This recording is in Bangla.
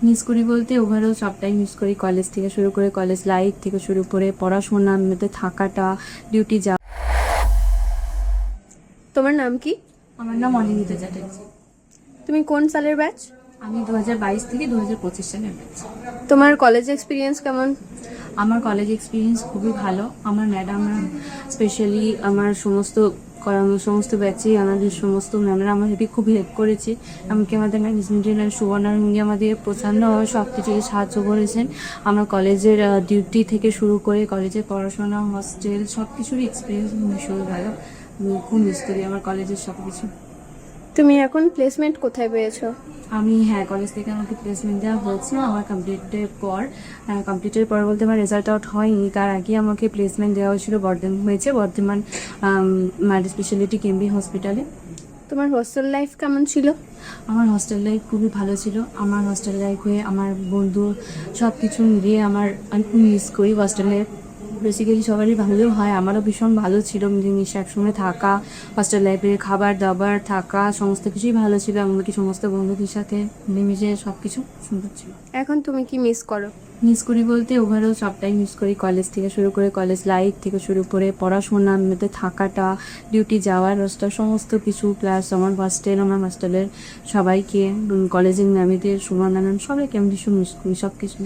মিস করি বলতে ওভারঅল সবটাই মিস করি, কলেজ থেকে শুরু করে কলেজ লাইফ থেকে শুরু করে পড়াশোনার মধ্যে থাকাটা, ডিউটি যাওয়া। তোমার নাম কি? আমার নাম অনিন্দিতা চ্যাটার্জি। তুমি কোন সালের ব্যাচ? আমি 2022 থেকে 2025 সালের ব্যাচ। তোমার কলেজ এক্সপিরিয়েন্স কেমন? আমার কলেজ এক্সপিরিয়েন্স খুবই ভালো। আমার ম্যাডামরা স্পেশালি আমার সমস্ত ব্যাচে আমাদের সমস্ত ম্যামরা আমাদেরকে খুব হেল্প করেছে। এমনকি আমাদের ম্যানেজমেন্টের সুবর্ণা রুঙ্গি আমাদের প্রচণ্ডভাবে সব কিছুতে সাহায্য করেছেন। আমার কলেজের ডিউটি থেকে শুরু করে কলেজের পড়াশোনা, হস্টেল সব কিছুরই এক্সপিরিয়েন্স ভীষণ ভালো। আমি খুব মিস করি আমার কলেজের সব কিছু। তুমি এখন প্লেসমেন্ট কোথায় পেয়েছো? আমি কলেজ থেকে আমাকে প্লেসমেন্ট দেওয়া হয়েছে আমার কমপ্লিটের পর বলতে আমার রেজাল্ট আউট হয়নি, তার আগে আমাকে প্লেসমেন্ট দেওয়া হয়েছিল বর্ধমান মাল্টি স্পেশালিটি কেমবি হসপিটালে। তোমার হোস্টেল লাইফ কেমন ছিল? আমার হোস্টেল লাইফ খুবই ভালো ছিল। আমার হোস্টেল লাইফে আমার বন্ধু সব কিছু মিলিয়ে আমি খুব মিস করি হোস্টেলে। বেসিক্যালি সবারই ভালো হয়, আমারও ভীষণ ভালো ছিল মিলেমিশে একসঙ্গে থাকা। হোস্টেল লাইফে খাবার দাবার থাকা সমস্ত কিছুই ভালো ছিল, এমনকি সমস্ত বন্ধুদের সাথে মিলেমিশে সব কিছু সুন্দর ছিল। এখন তুমি কি মিস করো? মিস করি বলতে ওভারঅল সবটাই মিস করি, কলেজ থেকে শুরু করে কলেজ লাইফ থেকে শুরু করে পড়াশোনার মধ্যে থাকাটা, ডিউটি যাওয়ার রাস্তা সমস্ত কিছু, প্লাস আমার হোস্টেলের সবাইকে, কলেজের ম্যামেদের, সুবর্ণা ম্যাম সবাইকে আমি ভীষণ মিস করি সব কিছু।